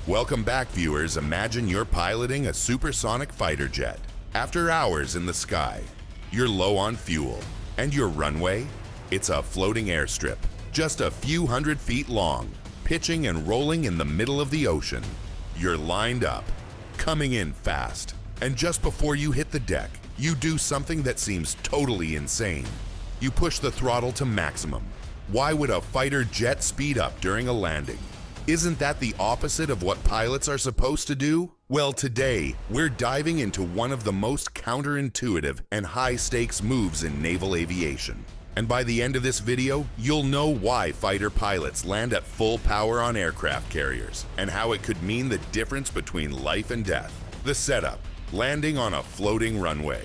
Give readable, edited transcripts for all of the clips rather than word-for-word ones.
Welcome back, viewers. Imagine you're piloting a supersonic fighter jet. After hours in the sky, you're low on fuel. And your runway? It's a floating airstrip, just a few hundred feet long, pitching and rolling in the middle of the ocean. You're lined up, coming in fast. And just before you hit the deck, you do something that seems totally insane. You push the throttle to maximum. Why would a fighter jet speed up during a landing? Isn't that the opposite of what pilots are supposed to do? Well, today, we're diving into one of the most counterintuitive and high-stakes moves in naval aviation. And by the end of this video, you'll know why fighter pilots land at full power on aircraft carriers and how it could mean the difference between life and death. The setup: landing on a floating runway.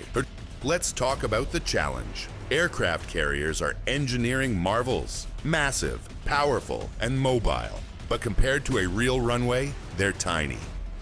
Let's talk about the challenge. Aircraft carriers are engineering marvels, massive, powerful, and mobile. But compared to a real runway, they're tiny.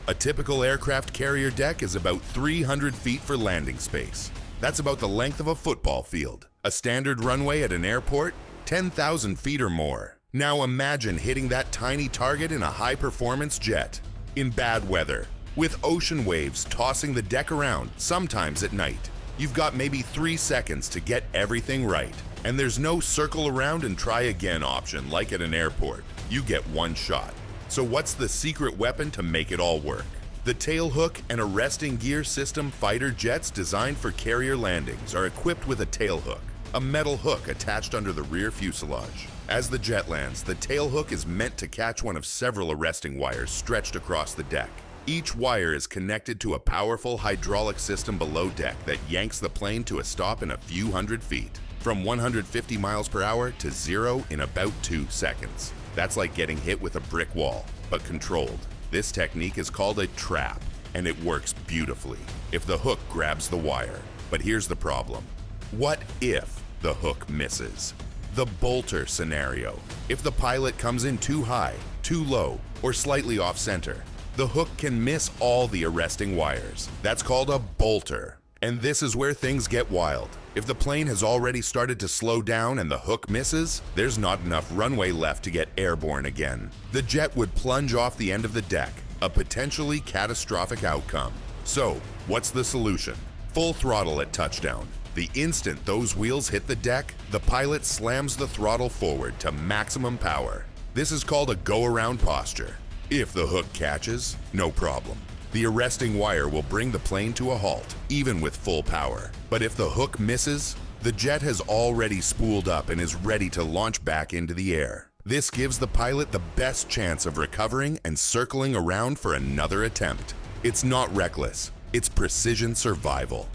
A typical aircraft carrier deck is about 300 feet for landing space. That's about the length of a football field. A standard runway at an airport, 10,000 feet or more. Now imagine hitting that tiny target in a high-performance jet, in bad weather, with ocean waves tossing the deck around, sometimes at night. You've got maybe 3 seconds to get everything right. And there's no circle around and try again option like at an airport. You get one shot. So what's the secret weapon to make it all work? The tail hook and arresting gear system fighter jets designed for carrier landings are equipped with a tail hook, a metal hook attached under the rear fuselage. As the jet lands, the tail hook is meant to catch one of several arresting wires stretched across the deck. Each wire is connected to a powerful hydraulic system below deck that yanks the plane to a stop in a few hundred feet, from 150 miles per hour to 0 in about 2 seconds. That's like getting hit with a brick wall, but controlled. This technique is called a trap, and it works beautifully if the hook grabs the wire. But here's the problem. What if the hook misses? The bolter scenario. If the pilot comes in too high, too low, or slightly off center, the hook can miss all the arresting wires. That's called a bolter. And this is where things get wild. If the plane has already started to slow down and the hook misses, there's not enough runway left to get airborne again. The jet would plunge off the end of the deck, a potentially catastrophic outcome. So, what's the solution? Full throttle at touchdown. The instant those wheels hit the deck, the pilot slams the throttle forward to maximum power. This is called a go-around posture. If the hook catches, no problem. The arresting wire will bring the plane to a halt, even with full power. But if the hook misses, the jet has already spooled up and is ready to launch back into the air. This gives the pilot the best chance of recovering and circling around for another attempt. It's not reckless, it's precision survival.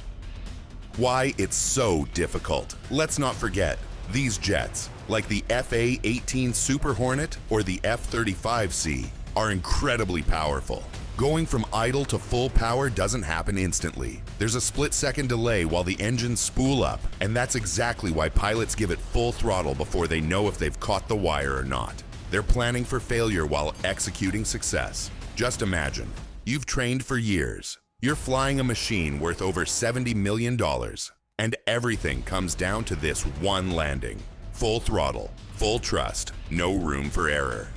Why it's so difficult? Let's not forget, these jets, like the FA-18 Super Hornet or the F-35C, are incredibly powerful. Going from idle to full power doesn't happen instantly. There's a split-second delay while the engines spool up, and that's exactly why pilots give it full throttle before they know if they've caught the wire or not. They're planning for failure while executing success. Just imagine, you've trained for years. You're flying a machine worth over $70 million, and everything comes down to this one landing. Full throttle, full trust, no room for error.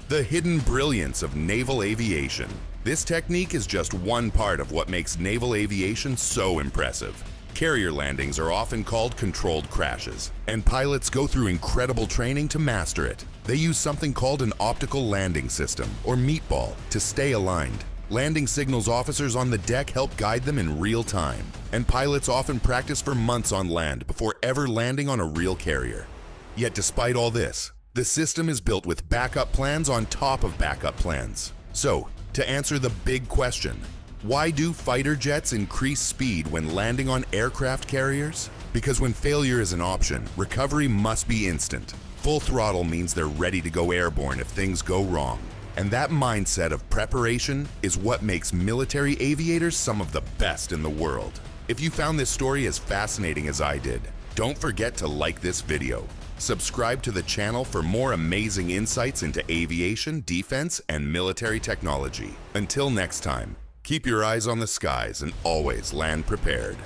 The hidden brilliance of naval aviation. This technique is just one part of what makes naval aviation so impressive. Carrier landings are often called controlled crashes, and pilots go through incredible training to master it. They use something called an optical landing system, or meatball, to stay aligned. Landing signals officers on the deck help guide them in real time, and pilots often practice for months on land before ever landing on a real carrier. Yet despite all this, the system is built with backup plans on top of backup plans. So, to answer the big question, why do fighter jets increase speed when landing on aircraft carriers? Because when failure is an option, recovery must be instant. Full throttle means they're ready to go airborne if things go wrong. And that mindset of preparation is what makes military aviators some of the best in the world. If you found this story as fascinating as I did, don't forget to like this video. Subscribe to the channel for more amazing insights into aviation, defense, and military technology. Until next time, keep your eyes on the skies and always land prepared.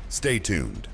Stay tuned.